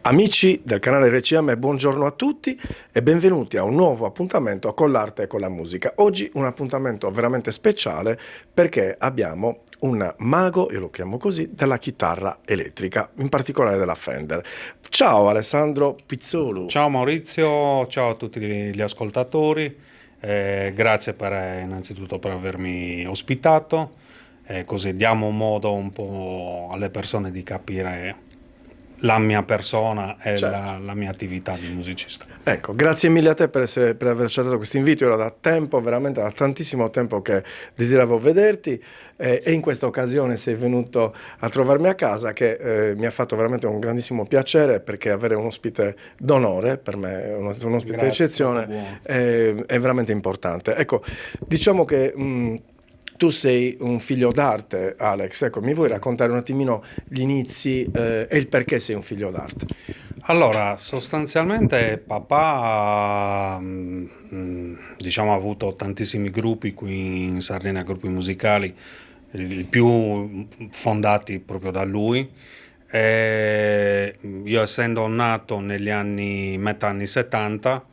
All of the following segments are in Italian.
Amici del canale RCM, buongiorno a tutti e benvenuti a un nuovo appuntamento con l'arte e con la musica. Oggi un appuntamento veramente speciale perché abbiamo un mago, io lo chiamo così, della chitarra elettrica, in particolare della Fender. Ciao Alessandro Pizzolu. Ciao Maurizio, ciao a tutti gli ascoltatori, grazie innanzitutto per avermi ospitato, così diamo modo un po' alle persone di capire la mia persona e Certo. la mia attività di musicista. Ecco, grazie mille a te per aver accettato questo invito. Era da tempo, veramente da tantissimo tempo che desideravo vederti e in questa occasione sei venuto a trovarmi a casa che mi ha fatto veramente un grandissimo piacere perché avere un ospite d'onore, per me un ospite Grazie, d'eccezione, buono. è veramente importante. Ecco, diciamo che tu sei un figlio d'arte, Alex. Ecco, mi vuoi Sì. raccontare un attimino gli inizi e il perché sei un figlio d'arte? Allora, sostanzialmente papà, diciamo, ha avuto tantissimi gruppi qui in Sardegna, gruppi musicali, i più fondati proprio da lui. E io essendo nato negli anni, metà anni 70,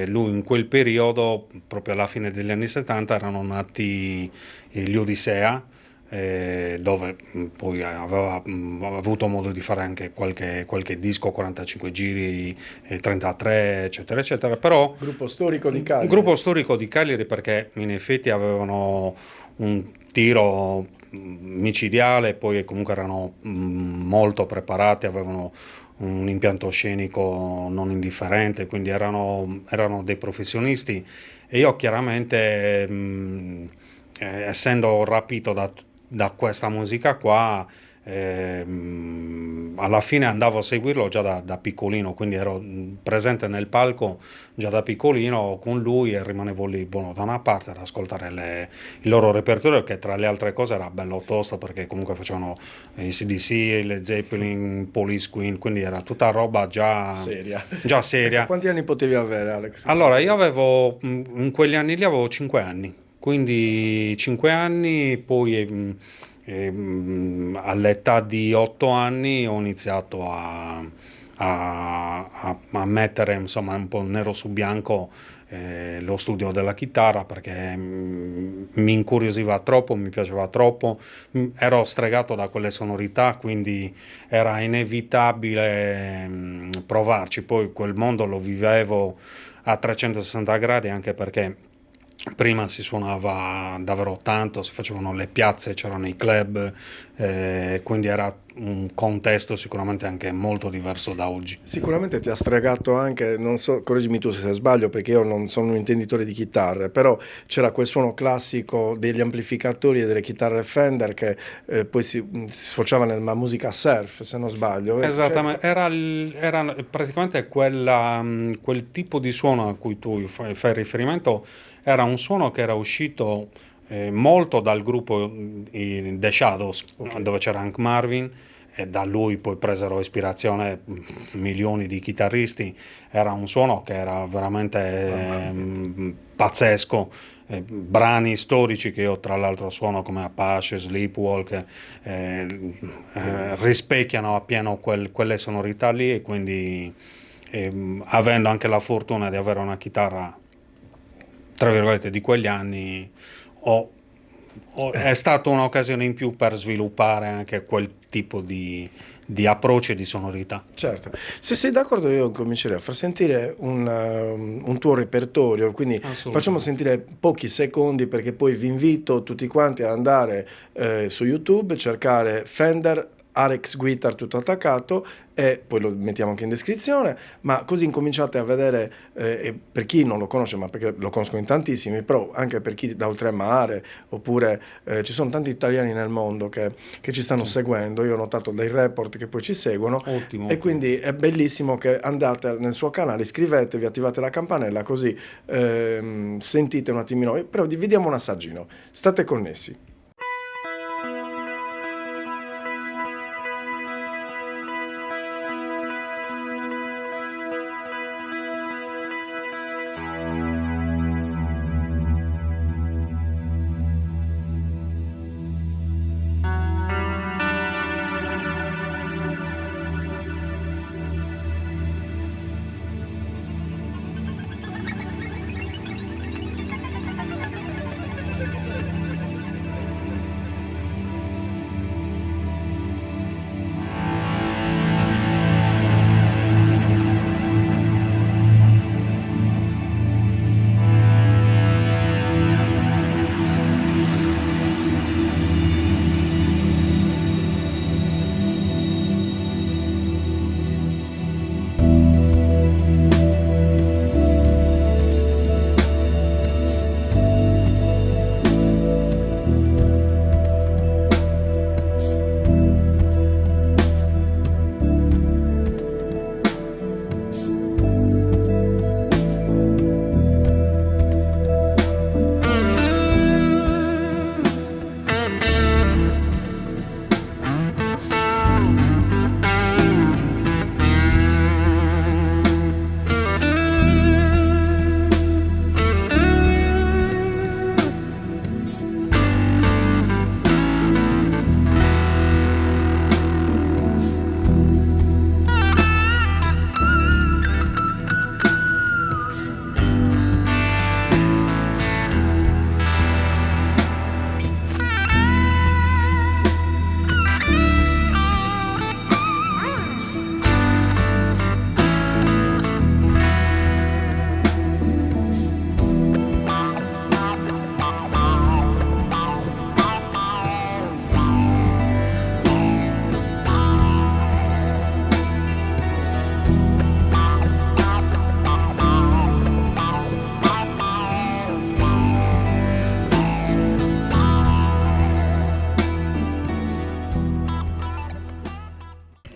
lui in quel periodo, proprio alla fine degli anni 70, erano nati gli Odissea, dove poi aveva avuto modo di fare anche qualche disco, 45 giri, 33, eccetera, eccetera. Però Gruppo storico di un Cagliari. gruppo storico di Cagliari perché in effetti avevano un tiro micidiale, poi comunque erano molto preparati, avevano un impianto scenico non indifferente, quindi erano dei professionisti e io chiaramente, essendo rapito da questa musica qua, alla fine andavo a seguirlo già da piccolino, quindi ero presente nel palco già da piccolino con lui e rimanevo lì buono da una parte ad ascoltare il loro repertorio, che tra le altre cose era bello tosto perché comunque facevano i CDC, le Zeppelin, Police Queen, quindi era tutta roba Seria. già Ecco, seria. quanti anni potevi avere, Alex? Allora, io avevo, in quegli anni lì avevo 5 anni, quindi 5 anni, poi all'età di 8 anni ho iniziato a mettere insomma un po' nero su bianco lo studio della chitarra perché mi incuriosiva troppo, mi piaceva troppo, ero stregato da quelle sonorità, quindi era inevitabile provarci. Poi quel mondo lo vivevo a 360 gradi anche perché prima si suonava davvero tanto, si facevano le piazze, c'erano i club, quindi era un contesto sicuramente anche molto diverso da oggi. Sicuramente ti ha stregato anche, non so, correggimi tu se sbaglio, perché io non sono un intenditore di chitarre, però c'era quel suono classico degli amplificatori e delle chitarre Fender che poi si sfociava nella musica surf, se non sbaglio. Esattamente, era praticamente quel tipo di suono a cui tu fai riferimento, era un suono che era uscito molto dal gruppo The Shadows, Ok. dove c'era Hank Marvin, e da lui poi presero ispirazione milioni di chitarristi. Era un suono che era veramente Mamma mia. pazzesco. Brani storici che io tra l'altro suono come Apache, Sleepwalk, Bellissimo. rispecchiano appieno quelle sonorità lì e quindi avendo anche la fortuna di avere una chitarra tra virgolette di quegli anni ho è stata un'occasione in più per sviluppare anche quel tipo di approccio e di sonorità. Certo, se sei d'accordo io comincerei a far sentire un tuo repertorio, quindi facciamo Assolutamente. sentire pochi secondi perché poi vi invito tutti quanti ad andare su YouTube, cercare Fender Alex Guitar tutto attaccato e poi lo mettiamo anche in descrizione, ma così incominciate a vedere, e per chi non lo conosce, ma perché lo conosco in tantissimi, però anche per chi da oltremare, oppure ci sono tanti italiani nel mondo che ci stanno Sì. seguendo, io ho notato dei report che poi ci seguono Ottimo, e ottimo. quindi è bellissimo che andate nel suo canale, iscrivetevi, attivate la campanella così sentite un attimino, però dividiamo un assaggino, state connessi.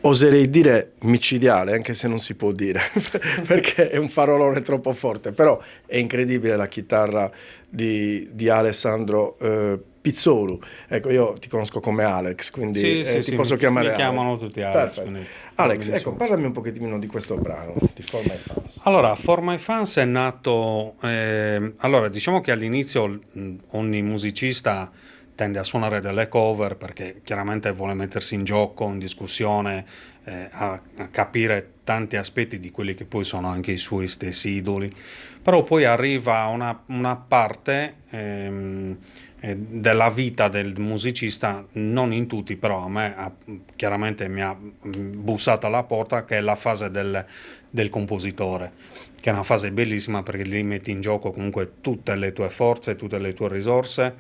oserei dire micidiale, anche se non si può dire, perché è un farolone troppo forte, però è incredibile la chitarra di Alessandro Pizzolu. Ecco, io ti conosco come Alex, quindi ti posso chiamare mi Alex. chiamano tutti Alex. Perfetto. Alex, ecco, parlami un pochettino di questo brano, di For My Fans. Allora, For My Fans è nato, allora diciamo che all'inizio ogni musicista tende a suonare delle cover perché chiaramente vuole mettersi in gioco, in discussione, a capire tanti aspetti di quelli che poi sono anche i suoi stessi idoli. Però poi arriva una parte della vita del musicista, non in tutti, però a me chiaramente mi ha bussato alla porta, che è la fase del compositore, che è una fase bellissima perché lì metti in gioco comunque tutte le tue forze, tutte le tue risorse.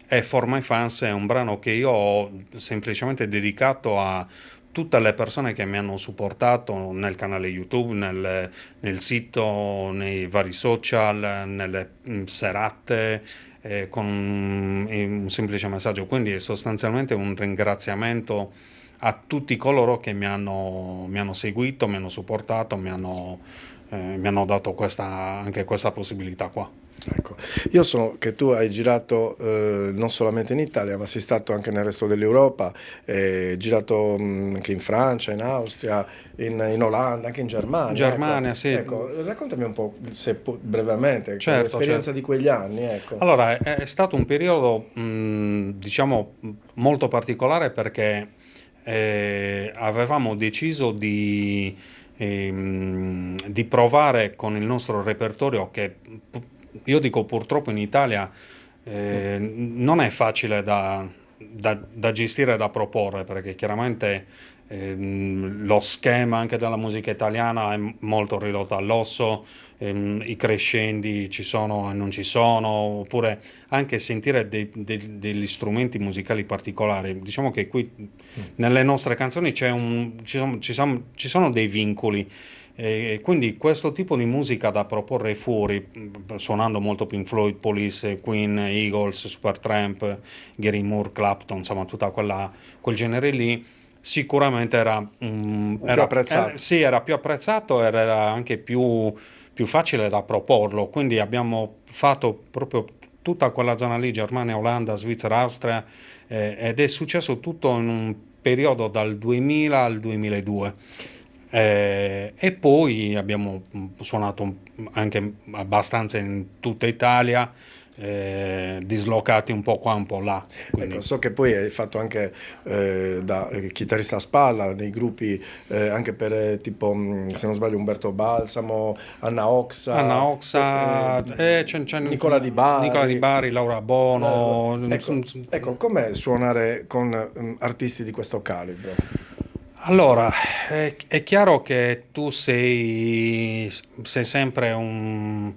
E For My Fans è un brano che io ho semplicemente dedicato a tutte le persone che mi hanno supportato nel canale YouTube, nel sito, nei vari social, nelle serate, con un semplice messaggio. Quindi è sostanzialmente un ringraziamento a tutti coloro che mi hanno seguito, mi hanno supportato, mi hanno dato anche questa possibilità qua. Ecco, io so che tu hai girato non solamente in Italia, ma sei stato anche nel resto dell'Europa, girato anche in Francia, in Austria, in Olanda, anche in Germania. Germania, ecco. sì. Ecco, raccontami un po', se brevemente, Certo, l'esperienza di quegli anni. Ecco. Allora, è stato un periodo, diciamo, molto particolare perché avevamo deciso di provare con il nostro repertorio che io dico purtroppo in Italia non è facile da gestire e da proporre perché chiaramente lo schema anche della musica italiana è molto ridotto all'osso, i crescendi ci sono e non ci sono, oppure anche sentire degli strumenti musicali particolari. Diciamo che qui nelle nostre canzoni ci sono dei vincoli. E quindi questo tipo di musica da proporre fuori, suonando molto Pink Floyd, Police, Queen, Eagles, Supertramp, Gary Moore, Clapton, insomma tutta quel genere lì, sicuramente era apprezzato. sì, era più apprezzato e era anche più facile da proporlo. Quindi abbiamo fatto proprio tutta quella zona lì, Germania, Olanda, Svizzera, Austria, ed è successo tutto in un periodo dal 2000 al 2002. E poi abbiamo suonato anche abbastanza in tutta Italia, dislocati un po' qua, un po' là. Ecco, so che poi hai fatto anche da chitarrista a spalla nei gruppi, anche per tipo, se non sbaglio, Umberto Balsamo, Anna Oxa, c'è Nicola Di Bari, Laura Bono. Ecco, com'è suonare con artisti di questo calibro? Allora, è chiaro che tu sei sempre un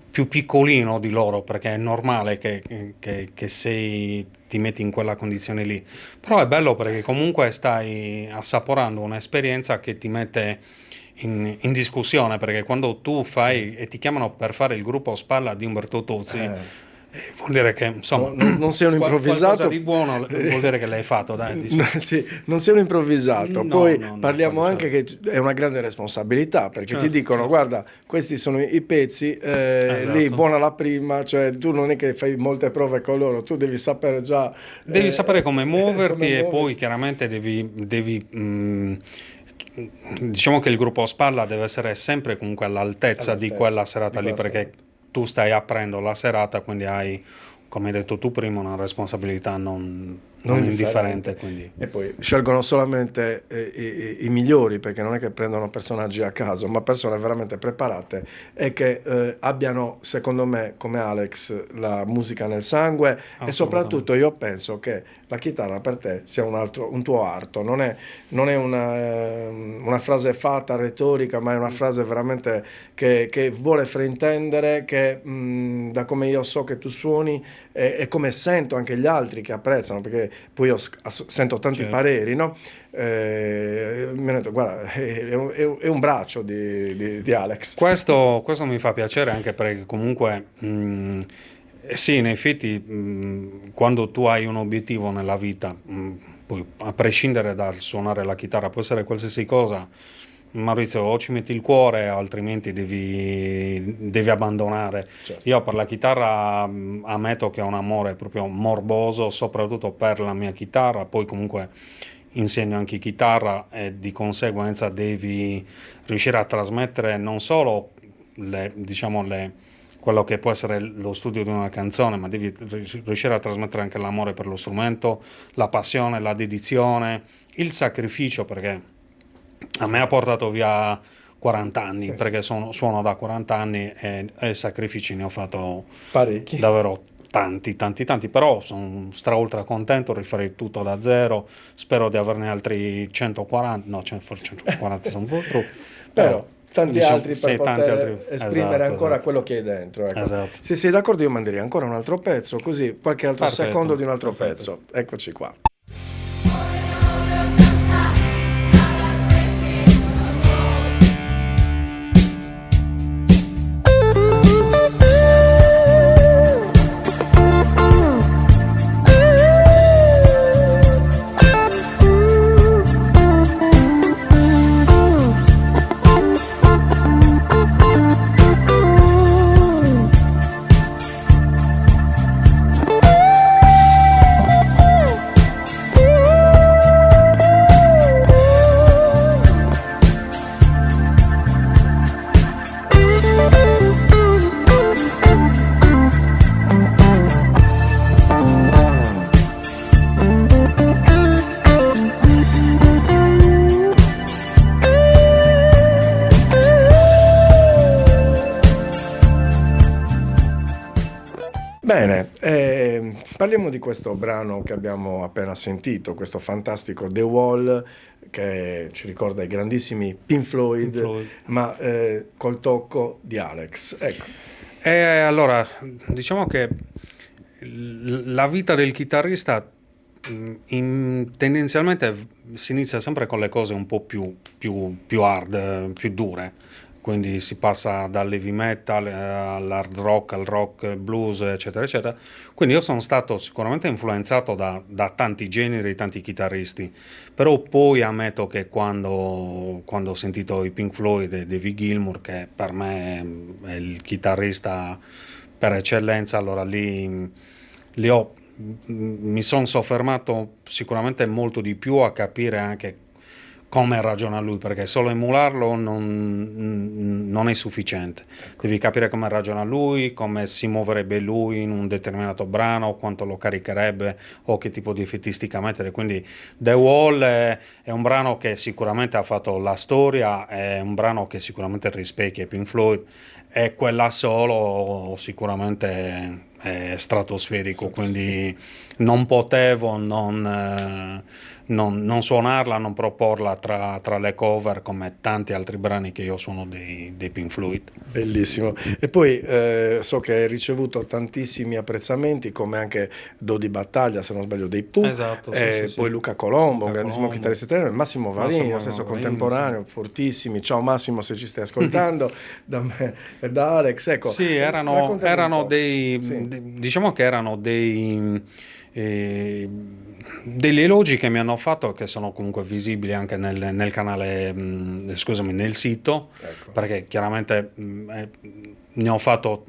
più piccolino di loro, perché è normale che ti metti in quella condizione lì. Però è bello perché comunque stai assaporando un'esperienza che ti mette in discussione, perché quando tu fai e ti chiamano per fare il gruppo spalla di Umberto Tozzi, vuol dire che insomma non sei un improvvisato, qualcosa di buono vuol dire che l'hai fatto, dai, sì, non sei un improvvisato. Poi parliamo anche certo. che è una grande responsabilità perché Certo, ti dicono certo. Guarda, questi sono i pezzi, Esatto. lì buona la prima, cioè tu non è che fai molte prove con loro, tu devi sapere già devi sapere come muoverti come e poi chiaramente devi diciamo che il gruppo spalla deve essere sempre comunque all'altezza di quella serata lì, perché tu stai aprendo la serata, quindi hai, come hai detto tu prima, una responsabilità non indifferente. Quindi. E poi scelgono solamente i migliori, perché non è che prendono personaggi a caso, ma persone veramente preparate e che abbiano, secondo me, come Alex, la musica nel sangue. E soprattutto io penso che la chitarra per te sia un tuo arto, non è una frase fatta, retorica, ma è una frase veramente che vuole fraintendere, che da come io so che tu suoni e come sento anche gli altri che apprezzano, perché poi io sento tanti pareri, no? Mi hanno detto, guarda, è un braccio di Alex. Questo mi fa piacere anche perché comunque sì, in effetti quando tu hai un obiettivo nella vita, poi a prescindere dal suonare la chitarra, può essere qualsiasi cosa. Maurizio, o ci metti il cuore, altrimenti devi abbandonare. Certo. Io per la chitarra ammetto che ho un amore proprio morboso, soprattutto per la mia chitarra, poi comunque insegno anche chitarra e di conseguenza devi riuscire a trasmettere non solo quello che può essere lo studio di una canzone, ma devi riuscire a trasmettere anche l'amore per lo strumento, la passione, la dedizione, il sacrificio, perché a me ha portato via 40 anni, perché suono da 40 anni e sacrifici ne ho fatto Parecchi. davvero tanti, però sono ultra contento, rifarei tutto da zero, spero di averne altri 140, no, forse 140 sono un po' troppo, Però tanti diciamo, altri per sì, poter esprimere ancora esatto. quello che hai dentro. Ecco. Esatto. Se sei d'accordo io manderei ancora un altro pezzo, così qualche altro Perfetto, secondo di un altro perfetto. pezzo. Eccoci qua. Bene, parliamo di questo brano che abbiamo appena sentito, questo fantastico The Wall che ci ricorda i grandissimi Pink Floyd, ma col tocco di Alex. Ecco. Allora, diciamo che la vita del chitarrista tendenzialmente si inizia sempre con le cose un po' più hard, più dure. Quindi si passa dall'heavy metal all'hard rock, al rock, blues, eccetera, eccetera. Quindi io sono stato sicuramente influenzato da tanti generi, tanti chitarristi, però poi ammetto che quando ho sentito i Pink Floyd e David Gilmour, che per me è il chitarrista per eccellenza, allora lì mi sono soffermato sicuramente molto di più a capire anche come ragiona lui, perché solo emularlo non è sufficiente. Devi capire come ragiona lui, come si muoverebbe lui in un determinato brano, quanto lo caricherebbe o che tipo di effettistica mettere. Quindi The Wall è un brano che sicuramente ha fatto la storia, è un brano che sicuramente rispecchia i Pink Floyd, e quella solo sicuramente è stratosferico, quindi non potevo non suonarla, non proporla tra le cover come tanti altri brani che io suono dei Pink Floyd. Bellissimo. E poi so che hai ricevuto tantissimi apprezzamenti, come anche Dodi Battaglia, se non sbaglio, dei Pooh, Esatto, poi Luca Colombo, un grandissimo chitarrista italiano, e Massimo Varini, lo stesso contemporaneo, fortissimi. Ciao Massimo, se ci stai ascoltando, da me e da Alex. Ecco, sì, erano diciamo che erano degli elogi che mi hanno fatto, che sono comunque visibili anche nel canale, scusami, nel sito, ecco. Perché chiaramente ne ho fatto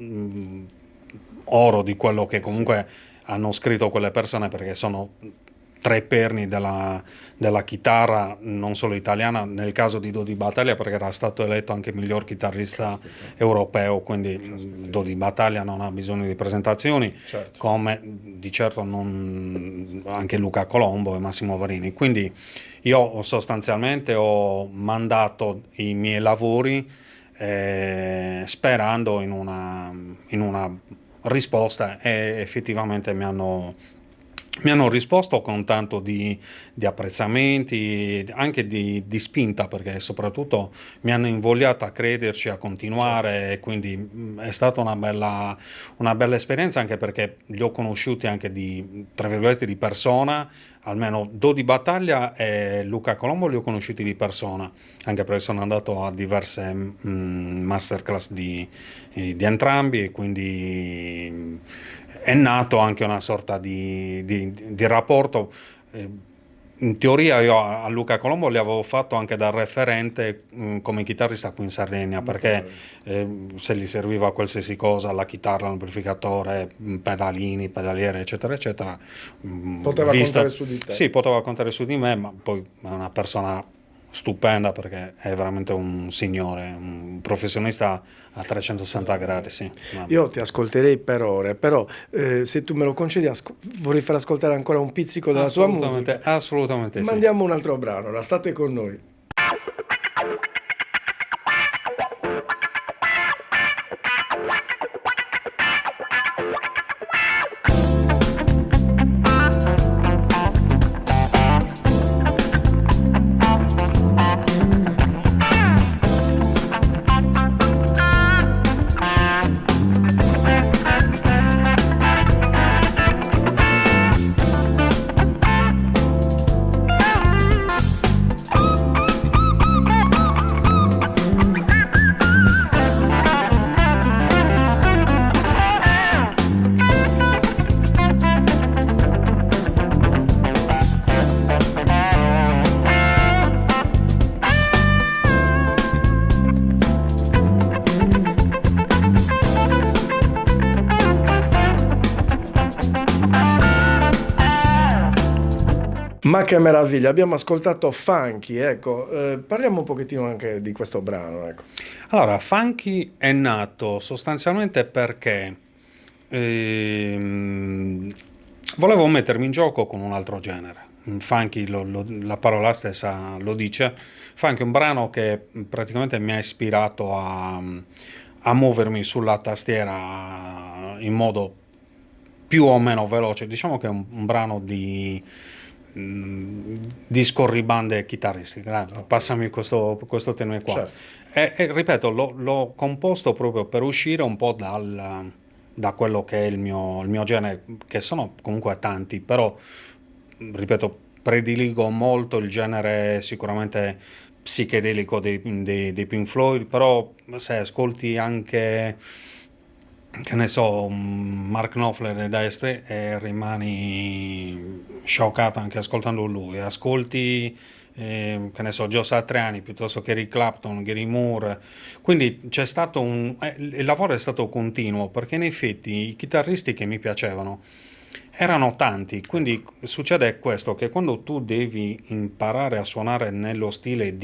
oro di quello che comunque hanno scritto quelle persone, perché sono tre perni della chitarra, non solo italiana, nel caso di Dodi Battaglia perché era stato eletto anche miglior chitarrista europeo, quindi Dodi Battaglia non ha bisogno di presentazioni, Certo. come di certo non anche Luca Colombo e Massimo Varini. Quindi io sostanzialmente ho mandato i miei lavori sperando in una risposta, e effettivamente mi hanno risposto con tanto di apprezzamenti, anche di spinta, perché soprattutto mi hanno invogliato a crederci, a continuare, e quindi è stata una bella esperienza, anche perché li ho conosciuti anche tra virgolette di persona, almeno Dodi Battaglia e Luca Colombo li ho conosciuti di persona, anche perché sono andato a diverse masterclass di entrambi, e quindi è nato anche una sorta di rapporto in teoria io a Luca Colombo li avevo fatto anche da referente come chitarrista qui in Sardegna, perché se gli serviva qualsiasi cosa, la chitarra, l'amplificatore, pedalini, pedaliere, eccetera, eccetera, Poteva contare su di te. Sì, poteva contare su di me, ma poi è una persona stupenda perché è veramente un signore, un professionista a 360 gradi, sì. Io ti ascolterei per ore, però se tu me lo concedi vorrei far ascoltare ancora un pizzico della tua musica. Assolutamente sì. Mandiamo un altro brano, state con noi. Ma che meraviglia, abbiamo ascoltato Funky, ecco, parliamo un pochettino anche di questo brano, ecco. Allora, Funky è nato sostanzialmente perché volevo mettermi in gioco con un altro genere. Funky, la parola stessa lo dice. Funky è un brano che praticamente mi ha ispirato a muovermi sulla tastiera in modo più o meno veloce. Diciamo che è un brano di scorribande chitarristiche, passami questo termine qua. Certo. E ripeto, l'ho composto proprio per uscire un po' da quello che è il mio genere, che sono comunque tanti, però ripeto, prediligo molto il genere sicuramente psichedelico dei Pink Floyd, però se ascolti anche, che ne so, Mark Knopfler e Destri e rimani scioccato anche ascoltando lui. Ascolti che ne so, Joe Satriani piuttosto che Eric Clapton, Gary Moore, quindi c'è stato il lavoro è stato continuo, perché in effetti i chitarristi che mi piacevano erano tanti, quindi succede questo, che quando tu devi imparare a suonare nello stile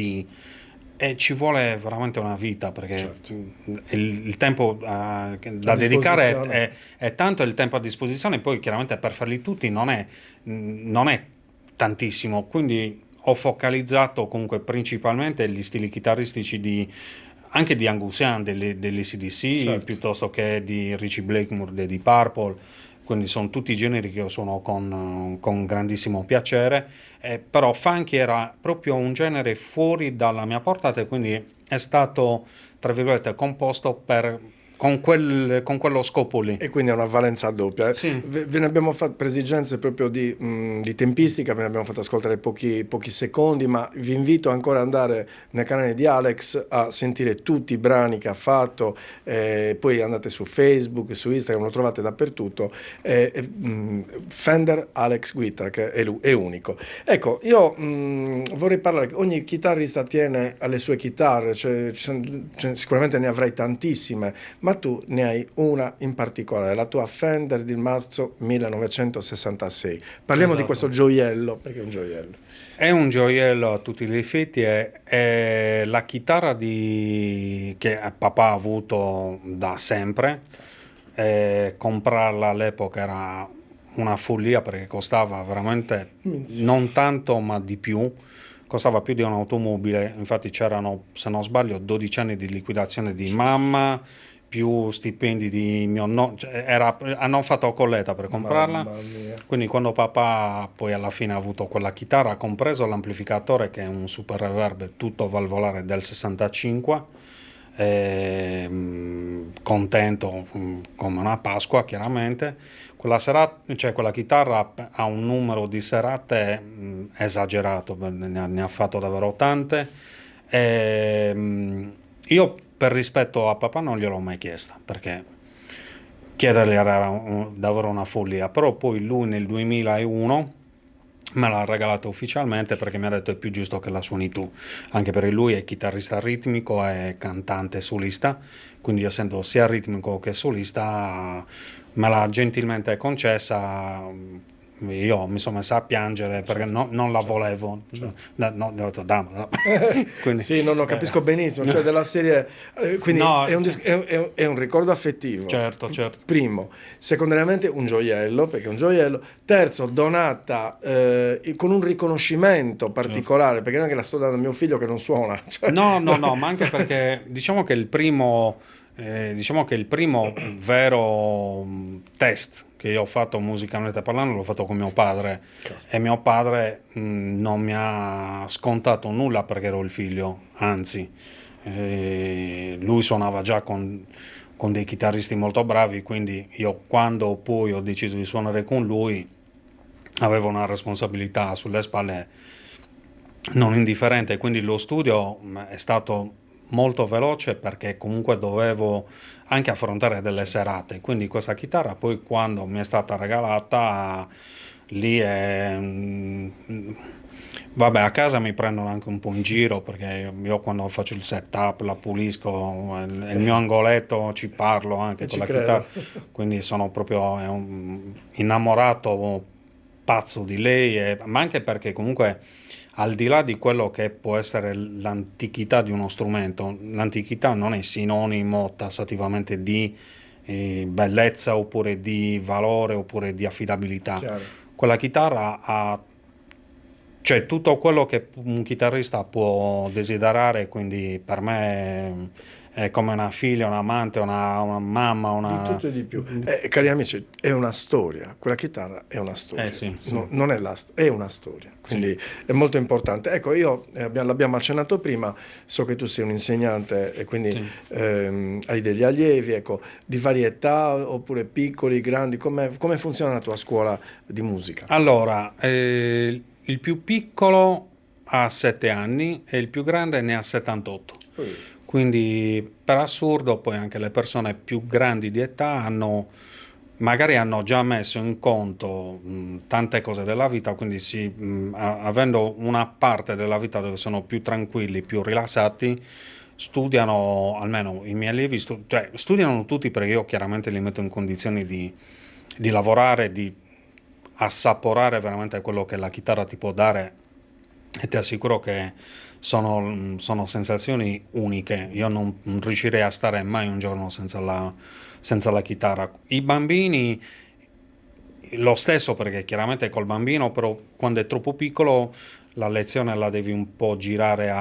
ci vuole veramente una vita, perché Certo. il tempo da dedicare è tanto, il tempo a disposizione, poi chiaramente per farli tutti non è tantissimo, quindi ho focalizzato comunque principalmente gli stili chitarristici anche di Angus Young, degli AC/DC, Certo. piuttosto che di Richie Blackmore, dei Deep Purple, quindi sono tutti generi che io suono con grandissimo piacere, però funky era proprio un genere fuori dalla mia portata e quindi è stato, tra virgolette, composto con quello scopo lì. E quindi è una valenza doppia. Sì. Ve ne abbiamo fatto per esigenze proprio di tempistica, ve ne abbiamo fatto ascoltare pochi secondi, ma vi invito ancora ad andare nel canale di Alex a sentire tutti i brani che ha fatto, poi andate su Facebook, su Instagram, lo trovate dappertutto. Fender Alex Guitar, che è unico. Ecco, io vorrei parlare, ogni chitarrista tiene alle sue chitarre, sicuramente ne avrai tantissime, ma tu ne hai una in particolare, la tua Fender del marzo 1966. Parliamo di questo gioiello, perché è un gioiello. È un gioiello a tutti gli effetti, è la chitarra che papà ha avuto da sempre. Comprarla all'epoca era una follia perché costava veramente non tanto, ma di più. Costava più di un'automobile, infatti c'erano, se non sbaglio, 12 anni di liquidazione di mamma, più stipendi di mio nonno, hanno fatto colletta per comprarla. Mamma mia. Quindi quando papà poi alla fine ha avuto quella chitarra, ha compreso l'amplificatore che è un super reverb tutto valvolare del 65, contento come una Pasqua chiaramente. Quella chitarra ha un numero di serate esagerato, ne ha fatto davvero tante. Io per rispetto a papà non gliel'ho mai chiesta, perché chiedergli era davvero una follia, però poi lui nel 2001 me l'ha regalato ufficialmente perché mi ha detto è più giusto che la suoni tu, anche perché lui è chitarrista ritmico e cantante solista, quindi essendo sia ritmico che solista me l'ha gentilmente concessa. Io mi sono messa a piangere perché Certo, non la certo, volevo. certo. No, no, gli ho detto dammela. Quindi, Sì, no, no, capisco benissimo, cioè della serie, quindi no, è un ricordo affettivo, certo, certo. primo, secondariamente un gioiello, perché è un gioiello, terzo, donata con un riconoscimento Certo. particolare, perché non è che la sto dando a mio figlio che non suona, cioè, No, no, no, ma anche perché diciamo che il primo vero test che io ho fatto musicalmente parlando l'ho fatto con mio padre e mio padre non mi ha scontato nulla perché ero il figlio, anzi, lui suonava già con dei chitarristi molto bravi, quindi io quando poi ho deciso di suonare con lui avevo una responsabilità sulle spalle non indifferente, quindi lo studio è stato molto veloce perché comunque dovevo anche affrontare delle serate, quindi questa chitarra poi quando mi è stata regalata lì è... Vabbè, a casa mi prendono anche un po' in giro perché io quando faccio il setup la pulisco, il mio angoletto ci parlo anche e con ci la chitarra, credo. quindi sono proprio innamorato pazzo di lei, ma anche perché comunque al di là di quello che può essere l'antichità di uno strumento, l'antichità non è sinonimo tassativamente di bellezza oppure di valore oppure di affidabilità. Chiaro. Quella chitarra ha cioè tutto quello che un chitarrista può desiderare, quindi per me è come una figlia, un amante, una mamma, Di una... tutto e di più. Cari amici, è una storia. Quella chitarra è una Eh storia. sì, sì, Non è è una storia. sì, Quindi è molto importante. Ecco, io l'abbiamo accennato prima, so che tu sei un insegnante e quindi sì. hai degli allievi, ecco, di varietà oppure piccoli, grandi. Come funziona la tua scuola di musica? Allora, il più piccolo ha 7 anni e il più grande ne ha 78. Ui. Quindi, per assurdo, poi anche le persone più grandi di età magari hanno già messo in conto tante cose della vita, quindi avendo una parte della vita dove sono più tranquilli, più rilassati, studiano, almeno i miei allievi, cioè, studiano tutti perché io chiaramente li metto in condizioni di lavorare, di assaporare veramente quello che la chitarra ti può dare e ti assicuro che sono sensazioni uniche. Io non riuscirei a stare mai un giorno senza la chitarra. I bambini lo stesso perché chiaramente col bambino, però quando è troppo piccolo la lezione la devi un po' girare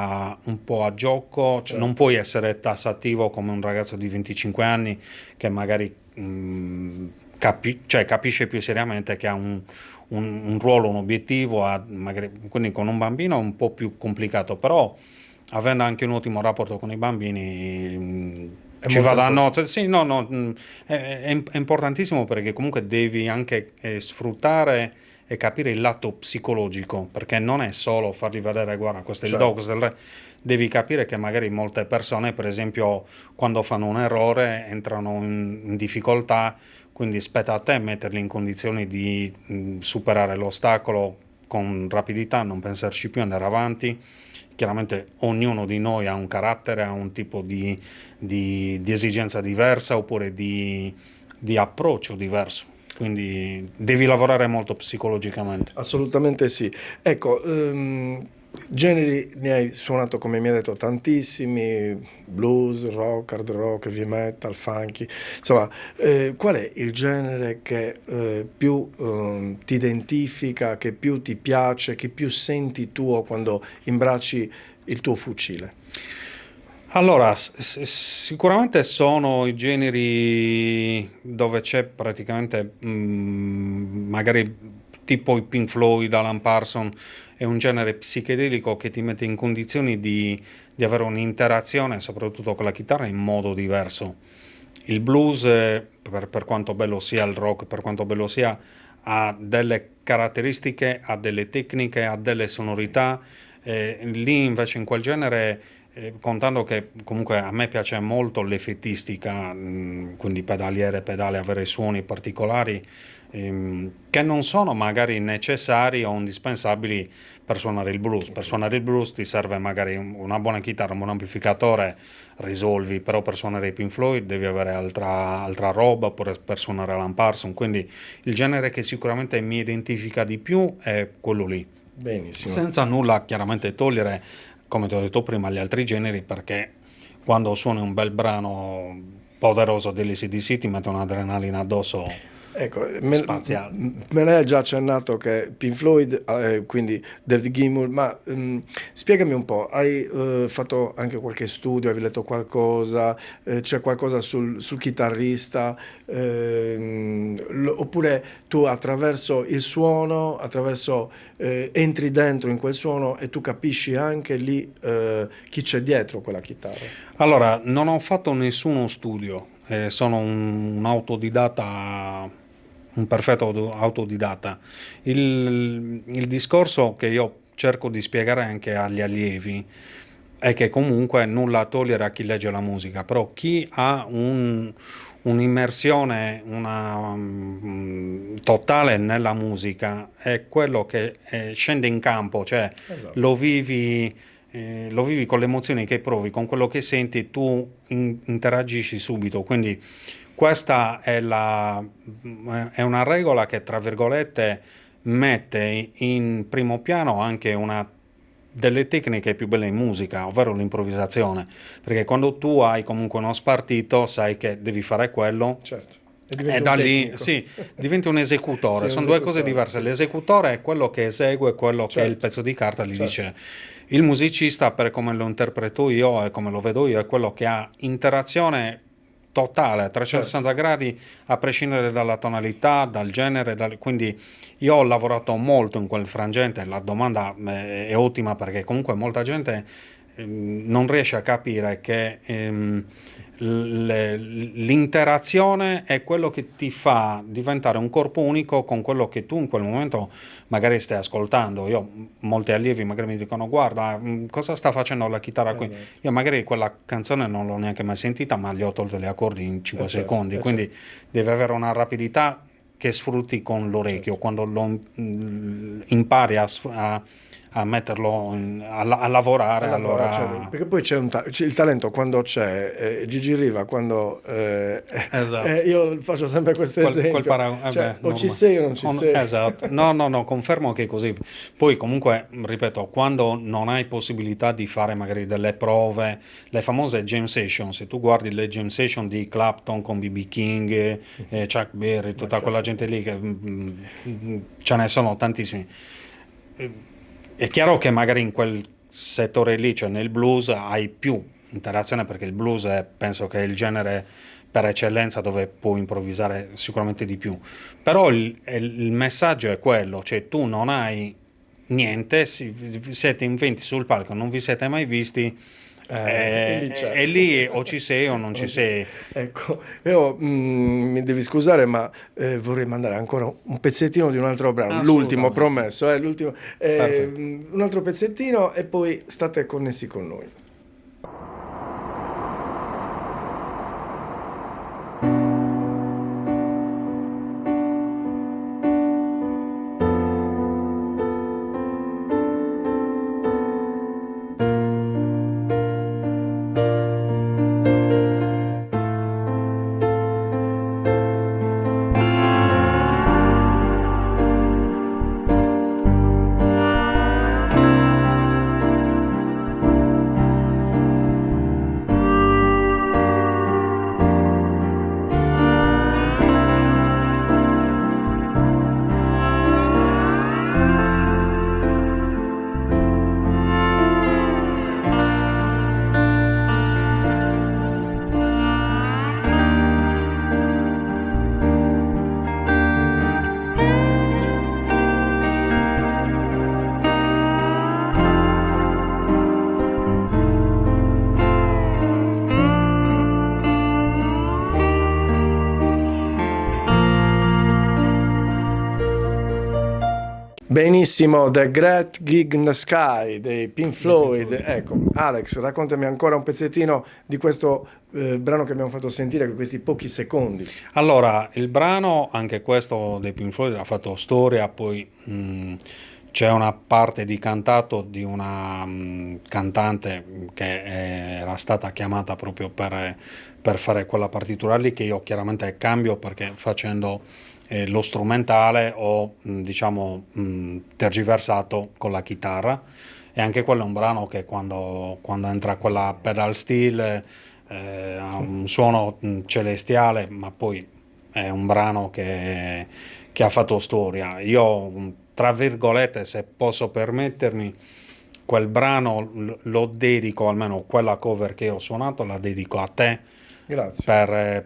un po' a gioco, cioè, non Certo. puoi essere tassativo come un ragazzo di 25 anni che magari cioè, capisce più seriamente che ha un ruolo, un obiettivo, quindi con un bambino è un po' più complicato, però avendo anche un ottimo rapporto con i bambini, È ci molto vado a importante. nozze. Sì, no, no, è importantissimo perché comunque devi anche sfruttare e capire il lato psicologico, perché non è solo fargli vedere, guarda, questo è il do, Certo. questo è il re. Devi capire che magari molte persone, per esempio, quando fanno un errore, entrano in difficoltà, quindi spetta a te metterli in condizioni di superare l'ostacolo con rapidità, non pensarci più, andare avanti. Chiaramente ognuno di noi ha un carattere, ha un tipo di esigenza diversa oppure di approccio diverso, quindi devi lavorare molto psicologicamente. Assolutamente sì. Ecco, generi ne hai suonato, come mi hai detto, tantissimi, blues, rock, hard rock, heavy metal, funky. Insomma, qual è il genere che più ti identifica, che più ti piace, che più senti tuo quando imbracci il tuo fucile? Allora, sicuramente sono i generi dove c'è praticamente, magari tipo i Pink Floyd, Alan Parsons, è un genere psichedelico che ti mette in condizioni di avere un'interazione, soprattutto con la chitarra, in modo diverso. Il blues, per quanto bello sia il rock, per quanto bello sia, ha delle caratteristiche, ha delle tecniche, ha delle sonorità. Lì invece in quel genere contando che comunque a me piace molto l'effettistica, quindi pedaliere, pedale, avere suoni particolari che non sono magari necessari o indispensabili per suonare il blues. Per suonare il blues ti serve magari una buona chitarra, un buon amplificatore, risolvi, però per suonare i Pink Floyd devi avere altra roba, oppure per suonare Alan Parsons, quindi il genere che sicuramente mi identifica di più è quello lì. Benissimo. Senza nulla chiaramente togliere, come ti ho detto prima, gli altri generi, perché quando suoni un bel brano poderoso degli AC/DC ti mette un'adrenalina addosso. Ecco, Spaziale. me l'hai già accennato che Pink Floyd, quindi David Gilmour, ma spiegami un po', hai fatto anche qualche studio, hai letto qualcosa, c'è qualcosa sul chitarrista, oppure tu attraverso il suono, entri dentro in quel suono e tu capisci anche lì chi c'è dietro quella chitarra? Allora, non ho fatto nessuno studio, sono un autodidatta, un perfetto autodidatta. Il discorso che io cerco di spiegare anche agli allievi è che comunque nulla togliere a chi legge la musica, però chi ha un'immersione totale nella musica è quello che scende in campo, cioè Esatto. lo vivi con le emozioni che provi, con quello che senti, tu interagisci subito. Quindi questa è una regola che, tra virgolette, mette in primo piano anche una delle tecniche più belle in musica, ovvero l'improvvisazione, perché quando tu hai comunque uno spartito sai che devi fare quello. Certo. E da lì diventi un esecutore, Sì, sono un due cose esecutore, diverse. sì. L'esecutore è quello che esegue, quello che Certo. il pezzo di carta gli Certo. dice. Il musicista, per come lo interpreto io e come lo vedo io, è quello che ha interazione totale a 360 gradi, a prescindere dalla tonalità, dal genere. Quindi io ho lavorato molto in quel frangente. La domanda è ottima, perché comunque molta gente non riesce a capire che l'interazione è quello che ti fa diventare un corpo unico con quello che tu in quel momento magari stai ascoltando. Molti allievi magari mi dicono: guarda, cosa sta facendo la chitarra qui? Esatto. Io magari quella canzone non l'ho neanche mai sentita, ma gli ho tolto gli accordi in 5 Certo, secondi, quindi deve avere una rapidità che sfrutti con l'orecchio. Quando lo impari a metterlo a lavorare, allora certo, perché poi c'è il talento quando c'è, Gigi Riva quando esatto. io faccio sempre questo esempio, cioè, o ci sei o non ci sei. Esatto. No, confermo che è così. Poi comunque, ripeto, quando non hai possibilità di fare magari delle prove, le famose jam session, se tu guardi le jam session di Clapton con B.B. King, Chuck Berry, tutta quella gente lì, che ce ne sono tantissimi. È chiaro che magari in quel settore lì, cioè nel blues, hai più interazione, perché il blues penso che è il genere per eccellenza dove puoi improvvisare sicuramente di più. Però il messaggio è quello, cioè tu non hai niente, siete in 20 sul palco, non vi siete mai visti, e lì o ci sei o non ci sei. Ecco, io mi devi scusare, ma vorrei mandare ancora un pezzettino di un altro brano, l'ultimo promesso, l'ultimo, un altro pezzettino e poi state connessi con noi. Benissimo, The Great Gig in the Sky dei Pink Floyd. Ecco, Alex, raccontami ancora un pezzettino di questo brano che abbiamo fatto sentire con questi pochi secondi. Allora, il brano, anche questo dei Pink Floyd, ha fatto storia, poi c'è una parte di cantato di una cantante che era stata chiamata proprio per fare quella partitura lì, che io chiaramente cambio perché facendo lo strumentale ho diciamo tergiversato con la chitarra, e anche quello è un brano che quando entra quella pedal steel ha un suono celestiale, ma poi è un brano che ha fatto storia. Io, tra virgolette, se posso permettermi, quel brano lo dedico, almeno quella cover che ho suonato, la dedico a te, Grazie.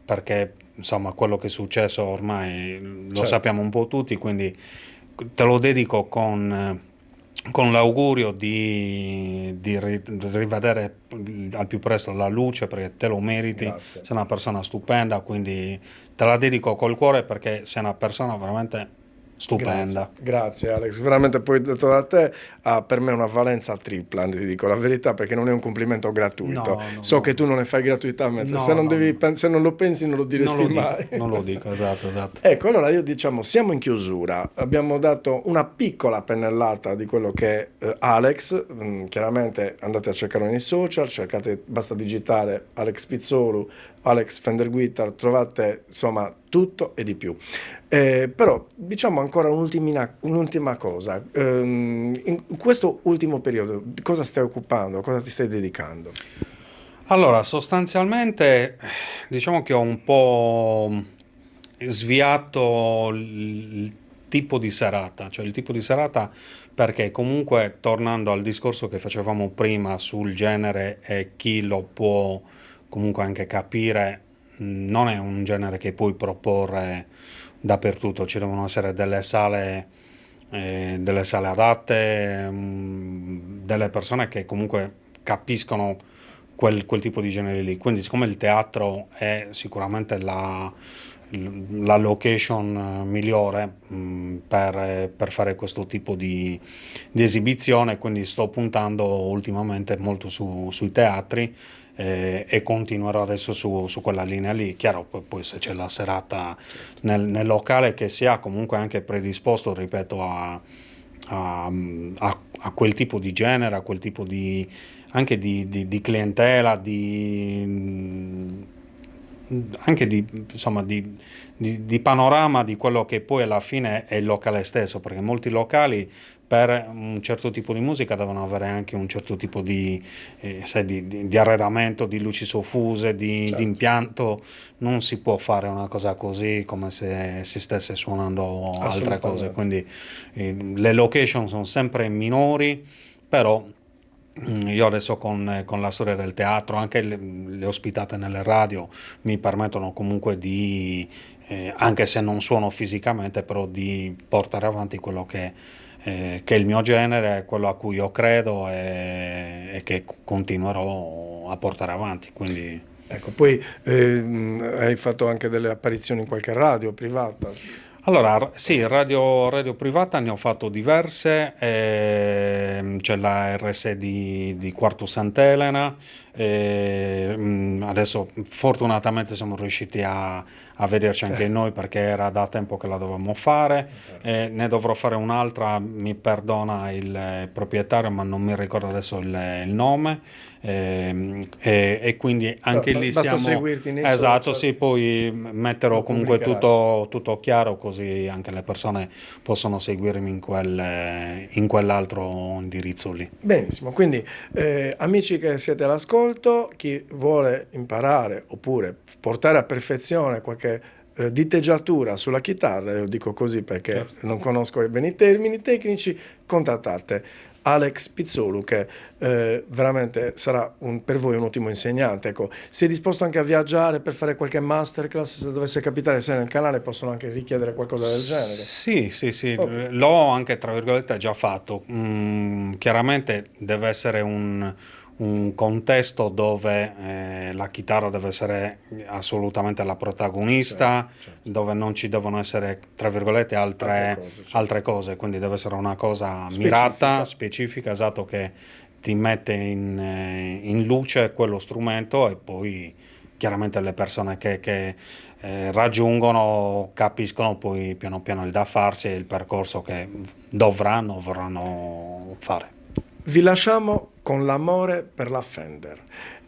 perché insomma quello che è successo ormai lo Certo. sappiamo un po' tutti, quindi te lo dedico con l'augurio di rivedere al più presto la luce, perché te lo meriti, Grazie. sei una persona stupenda, quindi te la dedico col cuore perché sei una persona veramente Grazie, stupenda. grazie Alex, veramente poi detto da te ha per me una valenza tripla, ti dico la verità, perché non è un complimento gratuito. No, no, So no, che tu non ne fai gratuitamente, se no, non, no, devi, no. se non lo pensi non lo Non diresti lo dico, mai. non lo dico, esatto, esatto. Ecco, allora io diciamo, siamo in chiusura, abbiamo dato una piccola pennellata di quello che è Alex, chiaramente andate a cercarlo nei social, cercate, basta digitare Alex Pizzolu, Alex Fender Guitar, trovate insomma tutto e di più. Però diciamo ancora un'ultima cosa, in questo ultimo periodo di cosa stai occupando, cosa ti stai dedicando? Allora, sostanzialmente, diciamo che ho un po' sviato il tipo di serata, cioè il tipo di serata, perché comunque, tornando al discorso che facevamo prima sul genere e chi lo può comunque anche capire, non è un genere che puoi proporre dappertutto, ci devono essere delle sale adatte, delle persone che comunque capiscono quel tipo di genere lì. Quindi, siccome il teatro è sicuramente la location migliore per fare questo tipo di esibizione, quindi sto puntando ultimamente molto sui teatri, e continuerò adesso su quella linea lì. Chiaro, poi se c'è la serata nel locale che sia comunque anche predisposto, ripeto, a quel tipo di genere, a quel tipo anche di clientela, anche insomma, di panorama di quello che poi alla fine è il locale stesso, perché molti locali per un certo tipo di musica devono avere anche un certo tipo sai, di arredamento, di luci soffuse, di Certo, impianto. Non si può fare una cosa così come se si stesse suonando altre cose, assolutamente. quindi le location sono sempre minori, però io adesso con la storia del teatro, anche le ospitate nelle radio mi permettono comunque anche se non suono fisicamente, però di portare avanti quello che è il mio genere, quello a cui io credo e che continuerò a portare avanti. Quindi. Ecco, poi hai fatto anche delle apparizioni in qualche radio privata. Allora, sì, radio privata ne ho fatto diverse, c'è la RS di Quarto Sant'Elena, adesso fortunatamente siamo riusciti a vederci anche noi perché era da tempo che la dovevamo fare, ne dovrò fare un'altra, mi perdona il proprietario ma non mi ricordo adesso il nome, e quindi anche lì Basta stiamo. seguirti nei Esatto, social, sì, poi metterò lo comunque pubblicherai. tutto chiaro, così anche le persone possono seguirmi in quell'altro indirizzo lì. Benissimo, quindi amici che siete all'ascolto, chi vuole imparare oppure portare a perfezione qualche diteggiatura sulla chitarra, io dico così perché Certo. non conosco bene i termini tecnici, contattate Alex Pizzolu che veramente sarà per voi un ottimo insegnante. Ecco, sei disposto anche a viaggiare per fare qualche masterclass, se dovesse capitare, se nel canale possono anche richiedere qualcosa del genere. Sì, sì, sì, Ok, l'ho anche tra virgolette già fatto. Chiaramente deve essere un contesto dove la chitarra deve essere assolutamente la protagonista, Certo. dove non ci devono essere, tra virgolette, Altre cose, certo. altre cose, quindi deve essere una cosa Specifica. mirata, specifica, esatto, che ti mette in luce quello strumento, e poi chiaramente le persone che raggiungono capiscono poi piano piano il da farsi e il percorso che vorranno fare. Vi lasciamo con l'amore per la Fender.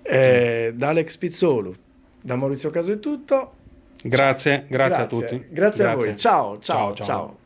Da Alex Pizzolu, da Maurizio Caso è tutto. Grazie a tutti. Grazie a voi. Ciao, ciao, Ciao, ciao. ciao.